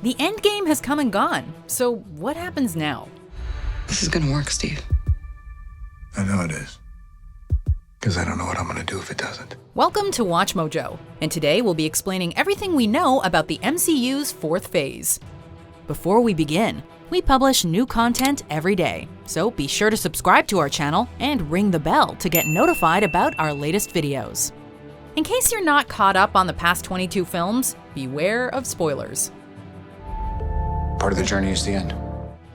The Endgame has come and gone, so what happens now? This is gonna work, Steve. I know it is. Because I don't know what I'm gonna do if it doesn't. Welcome to Watch Mojo, and today we'll be explaining everything we know about the MCU's fourth phase. Before we begin, we publish new content every day, so be sure to subscribe to our channel and ring the bell to get notified about our latest videos. In case you're not caught up on the past 22 films, beware of spoilers. Part of the journey is the end.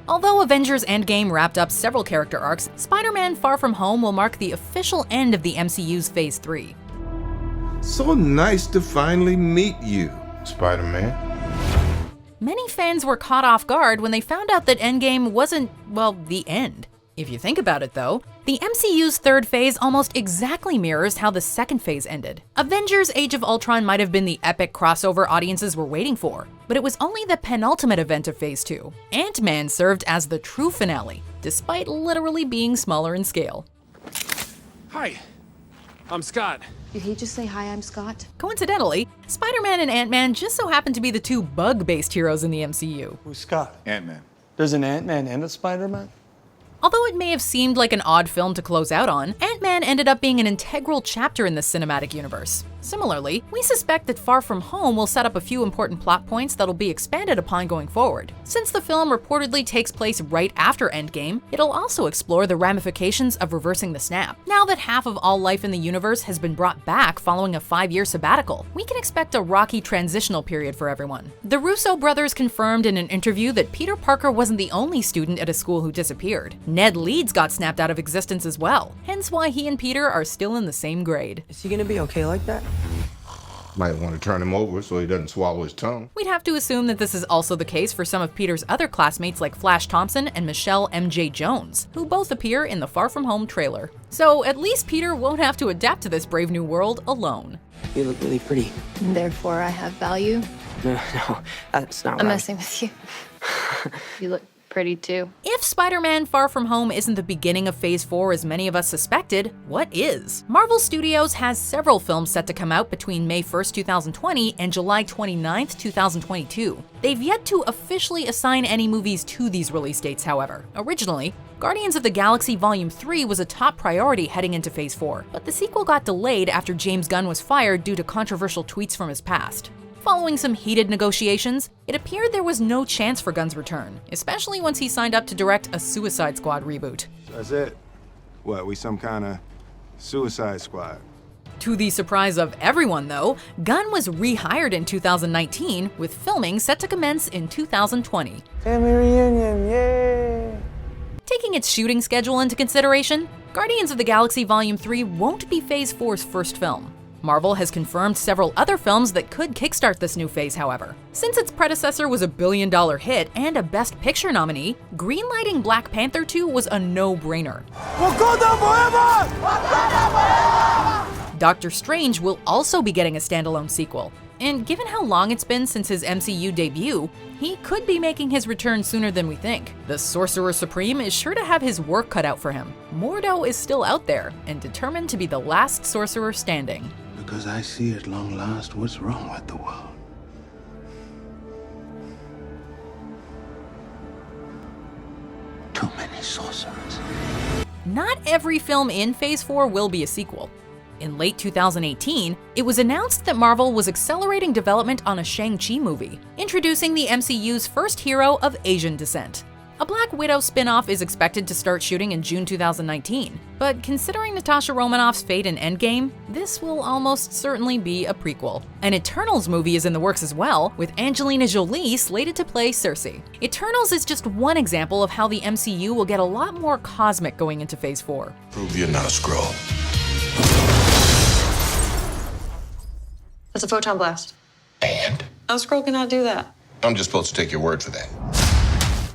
Although Avengers Endgame wrapped up several character arcs, Spider-Man Far From Home will mark the official end of the MCU's Phase 3. So nice to finally meet you, Spider-Man. Many fans were caught off guard when they found out that Endgame wasn't, well, the end. If you think about it though, the MCU's third phase almost exactly mirrors how the second phase ended. Avengers Age of Ultron might have been the epic crossover audiences were waiting for, but it was only the penultimate event of Phase 2. Ant-Man served as the true finale, despite literally being smaller in scale. Hi, I'm Scott. Did he just say, hi, I'm Scott? Coincidentally, Spider-Man and Ant-Man just so happen to be the two bug-based heroes in the MCU. Who's Scott? Ant-Man. There's an Ant-Man and a Spider-Man? Although it may have seemed like an odd film to close out on, Ant-Man ended up being an integral chapter in the cinematic universe. Similarly, we suspect that Far From Home will set up a few important plot points that'll be expanded upon going forward. Since the film reportedly takes place right after Endgame, it'll also explore the ramifications of reversing the snap. Now that half of all life in the universe has been brought back following a 5-year sabbatical, we can expect a rocky transitional period for everyone. The Russo brothers confirmed in an interview that Peter Parker wasn't the only student at a school who disappeared. Ned Leeds got snapped out of existence as well, hence why he and Peter are still in the same grade. Is he gonna be okay like that? Might want to turn him over so he doesn't swallow his tongue. We'd have to assume that this is also the case for some of Peter's other classmates like Flash Thompson and Michelle MJ Jones, who both appear in the Far From Home trailer. So at least Peter won't have to adapt to this brave new world alone. You look really pretty. Therefore, I have value. No, that's not right. I'm messing with you. You look pretty too. If Spider-Man Far From Home isn't the beginning of Phase 4 as many of us suspected, what is? Marvel Studios has several films set to come out between May 1st, 2020 and July 29th, 2022. They've yet to officially assign any movies to these release dates, however. Originally, Guardians of the Galaxy Volume 3 was a top priority heading into Phase 4, but the sequel got delayed after James Gunn was fired due to controversial tweets from his past. Following some heated negotiations, it appeared there was no chance for Gunn's return, especially once he signed up to direct a Suicide Squad reboot. That's it. What, we some kind of Suicide Squad? To the surprise of everyone though, Gunn was rehired in 2019, with filming set to commence in 2020. Family reunion, yay! Taking its shooting schedule into consideration, Guardians of the Galaxy Volume 3 won't be Phase 4's first film. Marvel has confirmed several other films that could kickstart this new phase, however. Since its predecessor was a billion-dollar hit and a Best Picture nominee, greenlighting Black Panther 2 was a no-brainer. Wakanda forever! Wakanda forever! Doctor Strange will also be getting a standalone sequel. And given how long it's been since his MCU debut, he could be making his return sooner than we think. The Sorcerer Supreme is sure to have his work cut out for him. Mordo is still out there and determined to be the last sorcerer standing. Because I see at long last what's wrong with the world. Too many sorcerers. Not every film in Phase 4 will be a sequel. In late 2018, it was announced that Marvel was accelerating development on a Shang-Chi movie, introducing the MCU's first hero of Asian descent. A Black Widow spin-off is expected to start shooting in June 2019, but considering Natasha Romanoff's fate in Endgame, this will almost certainly be a prequel. An Eternals movie is in the works as well, with Angelina Jolie slated to play Cersei. Eternals is just one example of how the MCU will get a lot more cosmic going into Phase 4. Prove you're not a Skrull. That's a photon blast. And? A Skrull cannot do that. I'm just supposed to take your word for that.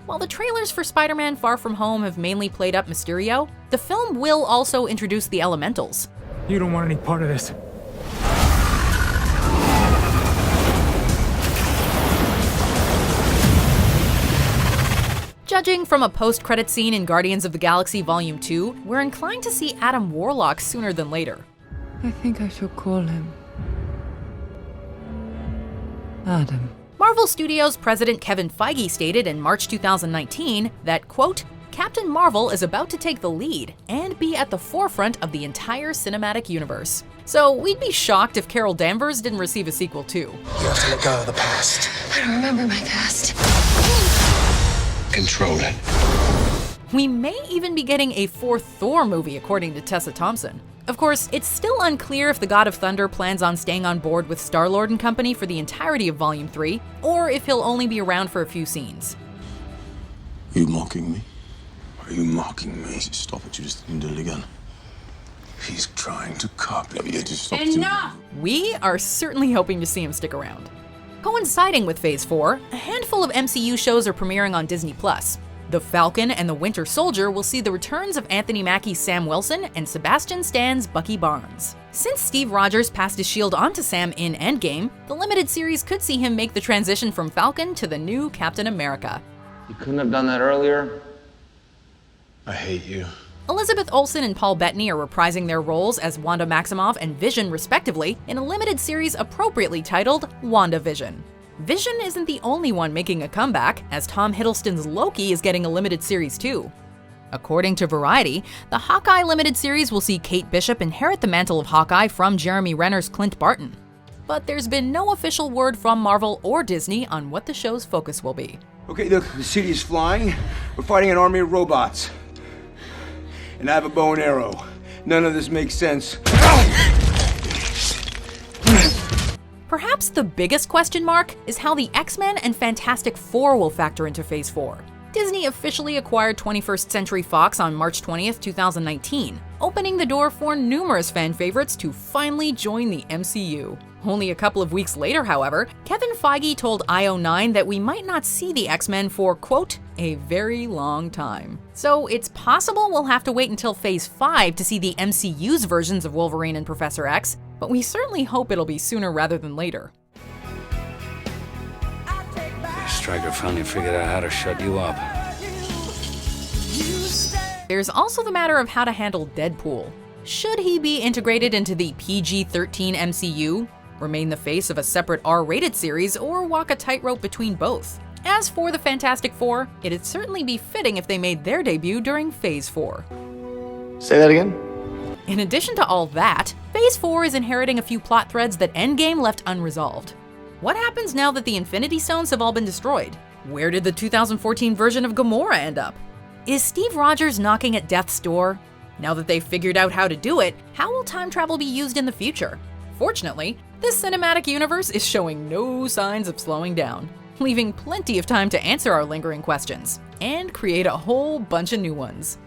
While the trailers for Spider-Man Far From Home have mainly played up Mysterio, the film will also introduce the Elementals. You don't want any part of this. Judging from a post-credit scene in Guardians of the Galaxy Volume 2, we're inclined to see Adam Warlock sooner than later. I think I shall call him Adam. Marvel Studios president Kevin Feige stated in March 2019 that, quote, Captain Marvel is about to take the lead and be at the forefront of the entire cinematic universe. So we'd be shocked if Carol Danvers didn't receive a sequel too. You have to let go of the past. I don't remember my past. Control it. We may even be getting a fourth Thor movie, according to Tessa Thompson. Of course, it's still unclear if the God of Thunder plans on staying on board with Star-Lord and company for the entirety of Volume 3, or if he'll only be around for a few scenes. Are you mocking me? Are you mocking me? Stop it, you just didn't do it again. He's trying to copy. No, you just stop Enough! We are certainly hoping to see him stick around. Coinciding with Phase 4, a handful of MCU shows are premiering on Disney+. The Falcon and the Winter Soldier will see the returns of Anthony Mackie's Sam Wilson and Sebastian Stan's Bucky Barnes. Since Steve Rogers passed his shield on to Sam in Endgame, the limited series could see him make the transition from Falcon to the new Captain America. You couldn't have done that earlier? I hate you. Elizabeth Olsen and Paul Bettany are reprising their roles as Wanda Maximoff and Vision, respectively, in a limited series appropriately titled WandaVision. Vision isn't the only one making a comeback, as Tom Hiddleston's Loki is getting a limited series too. According to Variety, the Hawkeye limited series will see Kate Bishop inherit the mantle of Hawkeye from Jeremy Renner's Clint Barton. But there's been no official word from Marvel or Disney on what the show's focus will be. Okay, look, the city is flying. We're fighting an army of robots. And I have a bow and arrow. None of this makes sense. Perhaps the biggest question mark is how the X-Men and Fantastic Four will factor into Phase 4. Disney officially acquired 21st Century Fox on March 20th, 2019, opening the door for numerous fan favorites to finally join the MCU. Only a couple of weeks later, however, Kevin Feige told IO9 that we might not see the X-Men for, quote, a very long time. So it's possible we'll have to wait until Phase 5 to see the MCU's versions of Wolverine and Professor X, but we certainly hope it'll be sooner rather than later. Stryker finally figured out how to shut you up. There's also the matter of how to handle Deadpool. Should he be integrated into the PG-13 MCU, remain the face of a separate R-rated series, or walk a tightrope between both? As for the Fantastic Four, it'd certainly be fitting if they made their debut during Phase 4. Say that again? In addition to all that, Phase 4 is inheriting a few plot threads that Endgame left unresolved. What happens now that the Infinity Stones have all been destroyed? Where did the 2014 version of Gamora end up? Is Steve Rogers knocking at death's door? Now that they've figured out how to do it, how will time travel be used in the future? Fortunately, this cinematic universe is showing no signs of slowing down, leaving plenty of time to answer our lingering questions and create a whole bunch of new ones.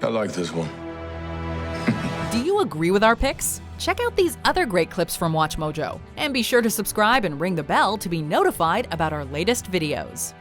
I like this one. Do you agree with our picks? Check out these other great clips from WatchMojo, and be sure to subscribe and ring the bell to be notified about our latest videos.